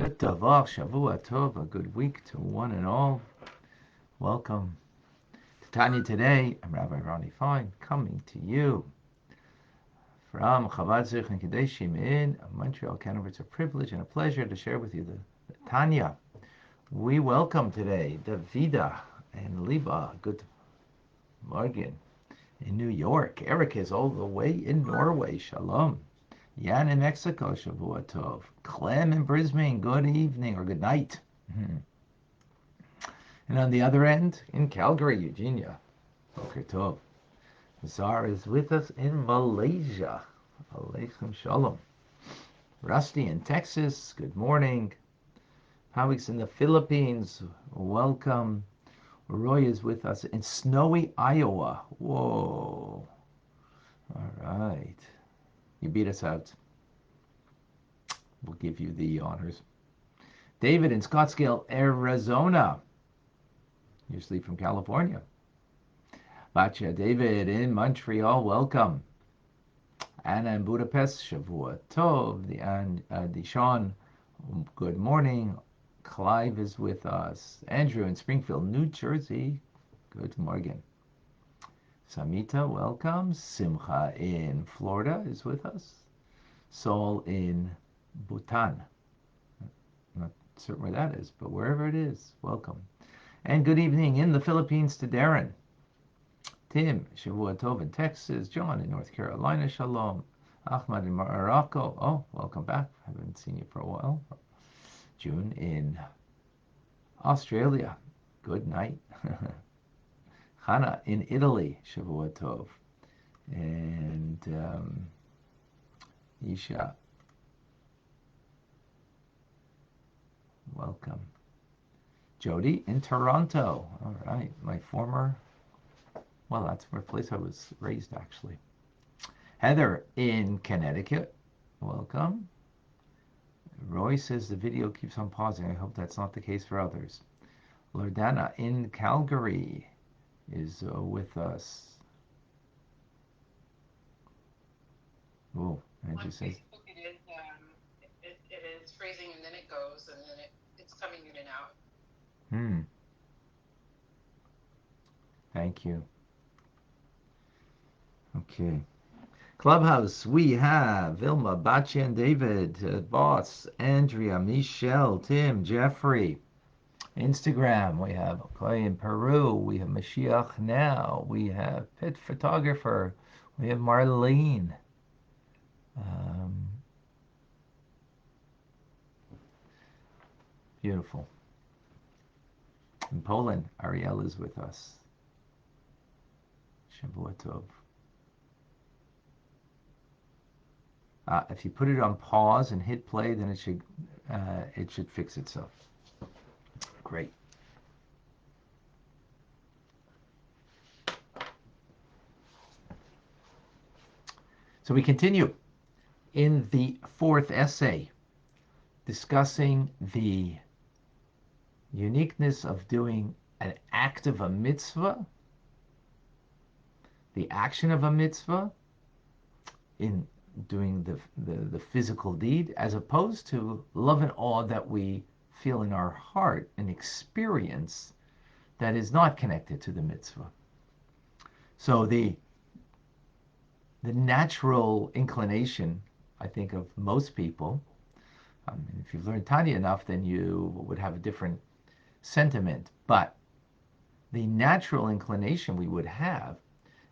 Good Davach, Shavua Tov, a good week to one and all. Welcome to Tanya Today. I'm Rabbi Ronnie Fine, coming to you from Chabad Zich and Kadeshim in Montreal, Canada. It's a privilege and a pleasure to share with you the Tanya. We welcome today Davida and Liba. Good morning in New York. Eric is all the way in Norway. Shalom. Yan in Mexico, Shavua Tov. Clem in Brisbane, good evening or good night. And on the other end, in Calgary, Eugenia, Boker Tov. Zar is with us in Malaysia. Aleichem Shalom. Rusty in Texas, good morning. Howik's in the Philippines, welcome. Roy is with us in snowy Iowa. Whoa. All right. You beat us out. We'll give you the honors. David in Scottsdale, Arizona. Usually from California. Batya David in Montreal, welcome. Anna in Budapest, Shavua Tov. Deshaun, good morning. Clive is with us. Andrew in Springfield, New Jersey, good morning. Samita, welcome. Simcha in Florida is with us. Saul in Bhutan. Not certain where that is, but wherever it is, welcome. And good evening in the Philippines to Darren. Tim, Shavua Tov in Texas. John in North Carolina, Shalom. Ahmad in Morocco. Oh, welcome back. Haven't seen you for a while. June in Australia. Good night. Hannah in Italy, Shavua Tov. And Isha, welcome. Jody in Toronto. All right, my former, well, that's the place I was raised, actually. Heather in Connecticut, welcome. Roy says the video keeps on pausing. I hope that's not the case for others. Lordana in Calgary is with us. Oh, Andrew says. Facebook, it is freezing and then it goes and then it's coming in and out. Thank you. Okay. Clubhouse, we have Vilma, Batya, and David, Boss, Andrea, Michelle, Tim, Jeffrey. Instagram, we have Clay in Peru. We have Mashiach Now. We have Pit Photographer. We have Marlene. Beautiful. In Poland, Ariel is with us. Shavua Tov. If you put it on pause and hit play, then it should fix itself. Great. So we continue in the fourth essay, discussing the uniqueness of doing an act of a mitzvah, the action of a mitzvah, in doing the physical deed, as opposed to love and awe that we feel in our heart and experience that is not connected to the mitzvah. So the natural inclination, I think, of most people, if you've learned Tanya enough, then you would have a different sentiment. But the natural inclination we would have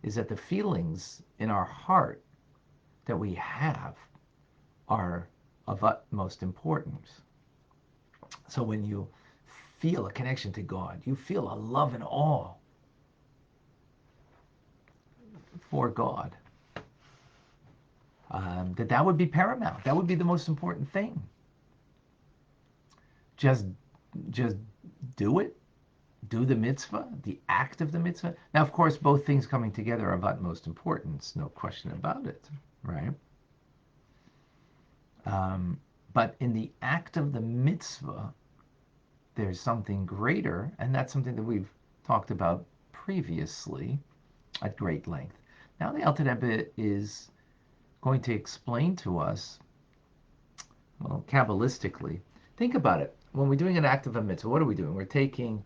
is that the feelings in our heart that we have are of utmost importance. So when you feel a connection to God, you feel a love and awe for God, that would be paramount. That would be the most important thing. Just do it. Do the mitzvah, the act of the mitzvah. Now, of course, both things coming together are of utmost importance, no question about it, right? But in the act of the mitzvah, there's something greater, and that's something that we've talked about previously at great length. Now the Alter Rebbe is going to explain to us, well, Kabbalistically, Think about it. When we're doing an act of a mitzvah, what are we doing? We're taking,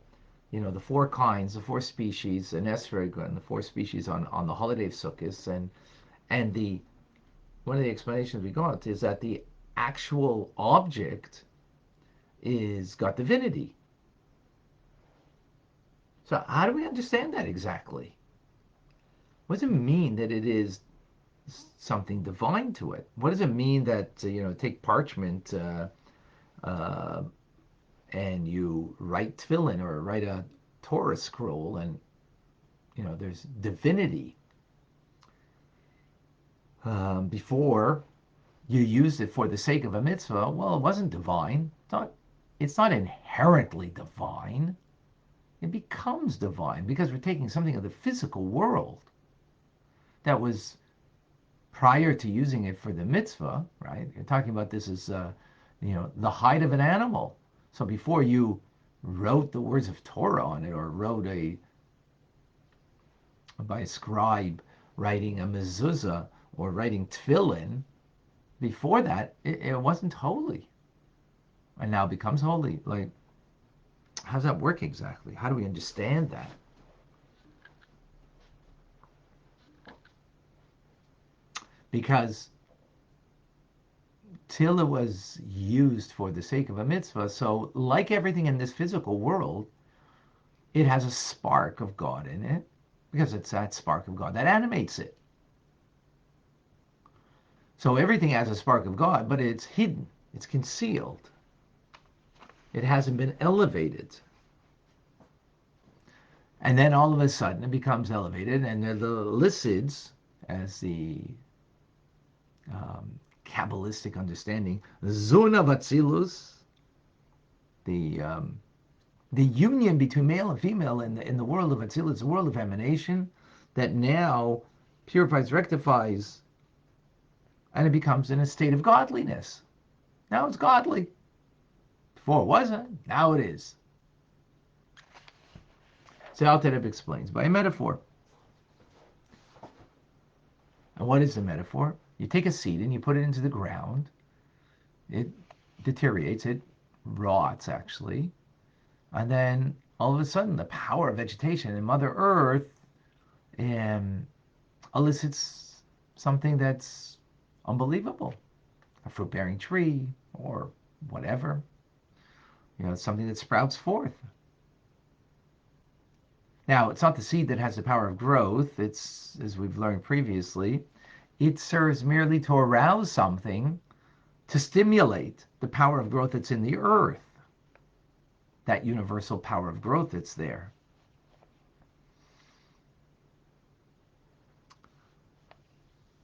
the four kinds, the four species, an esrog, and the four species on the holiday of Sukkot, and the one of the explanations we got is that the actual object is got divinity. So how do we understand that exactly? What does it mean that it is something divine to it? What does it mean that take parchment uh, and you write tefillin or write a Torah scroll, and there's divinity before you used it for the sake of a mitzvah? Well, it wasn't divine. It's not inherently divine. It becomes divine because we're taking something of the physical world that was prior to using it for the mitzvah, right? You're talking about this as, the hide of an animal. So before you wrote the words of Torah on it, or wrote by a scribe writing a mezuzah or writing tefillin, before that, it wasn't holy, and now becomes holy. Like, how does that work exactly? How do we understand that? Because till it was used for the sake of a mitzvah, so like everything in this physical world, it has a spark of God in it, because it's that spark of God that animates it. So everything has a spark of God, but it's hidden, it's concealed, it hasn't been elevated. And then all of a sudden it becomes elevated, and the lissids, as the Kabbalistic understanding, Zuna Vatzilus, the the union between male and female in the world of Atzilus, the world of emanation, that now purifies, rectifies, and it becomes in a state of godliness. Now it's godly. Before it wasn't, now it is. So Alter Rebbe explains by a metaphor. And what is the metaphor? You take a seed and you put it into the ground. It deteriorates, it rots actually. And then all of a sudden, the power of vegetation in Mother Earth elicits something that's unbelievable. A fruit bearing tree or whatever. It's something that sprouts forth. Now, it's not the seed that has the power of growth. It's, as we've learned previously, it serves merely to arouse something, to stimulate the power of growth that's in the earth, that universal power of growth that's there.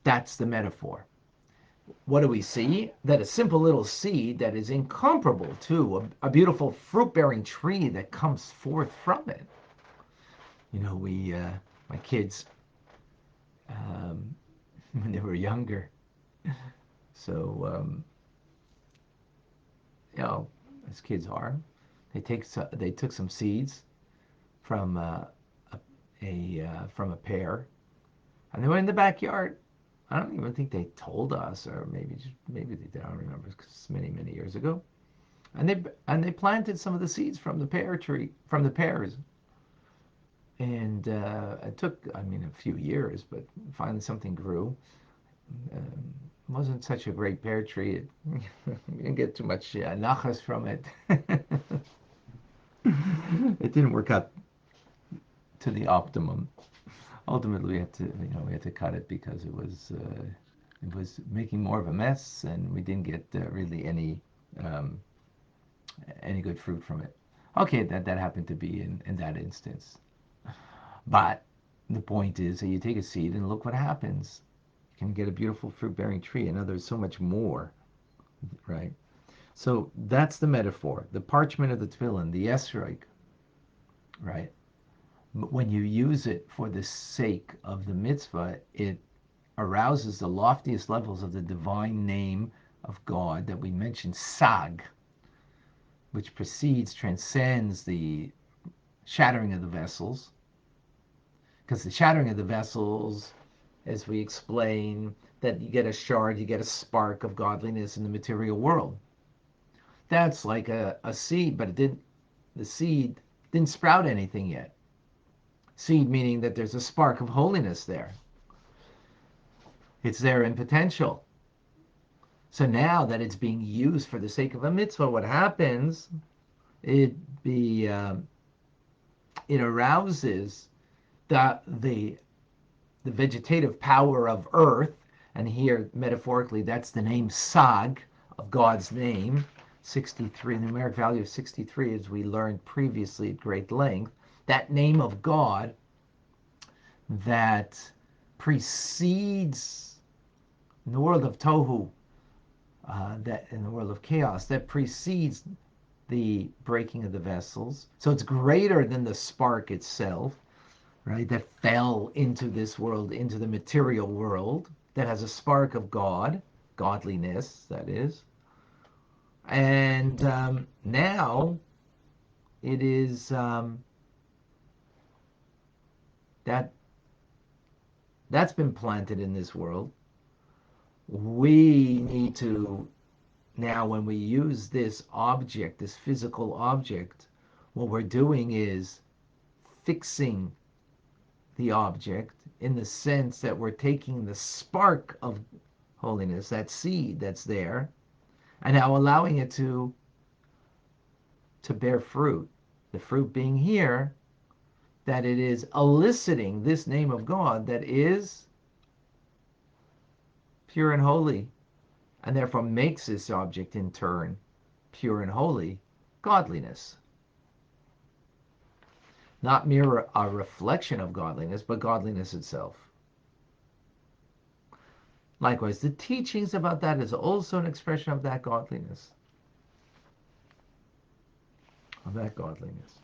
That's the metaphor. What do we see? That a simple little seed that is incomparable to a beautiful fruit-bearing tree that comes forth from it. My kids, when they were younger, so, as kids are, they took some seeds from from a pear, and they went in the backyard. I don't even think they told us, or maybe they did. I don't remember, because it's many, many years ago. And they planted some of the seeds from the pear tree, from the pears. And it took, a few years, but finally something grew. It wasn't such a great pear tree. We didn't get too much nachas from it. It didn't work out to the optimum. Ultimately, we had to cut it because it was making more of a mess, and we didn't get really any good fruit from it. Okay, that happened to be in that instance. But the point is that you take a seed and look what happens. You can get a beautiful fruit-bearing tree. And now there's so much more, right? So that's the metaphor. The parchment of the tefillin, the esrog, right? But when you use it for the sake of the mitzvah, it arouses the loftiest levels of the divine name of God that we mentioned, Sag, which precedes, transcends the shattering of the vessels. Because the shattering of the vessels, as we explain, that you get a shard, you get a spark of godliness in the material world. That's like a seed, but the seed didn't sprout anything yet. Seed meaning that there's a spark of holiness there. It's there in potential. So now that it's being used for the sake of a mitzvah, what happens? It be it arouses the vegetative power of earth, and here metaphorically that's the name Sag of God's name. 63, numeric value of 63, as we learned previously at great length. That name of God that precedes in the world of Tohu, that in the world of chaos, that precedes the breaking of the vessels. So it's greater than the spark itself, right? That fell into this world, into the material world, that has a spark of God, godliness, that is. And now it is that that's been planted in this world. We need to now, when we use this object, this physical object, what we're doing is fixing the object in the sense that we're taking the spark of holiness, that seed that's there, and now allowing it to bear fruit. The fruit being here, that it is eliciting this name of God that is pure and holy, and therefore makes this object in turn pure and holy, godliness. Not mere a reflection of godliness, but godliness itself. Likewise, the teachings about that is also an expression of that godliness. Of that godliness.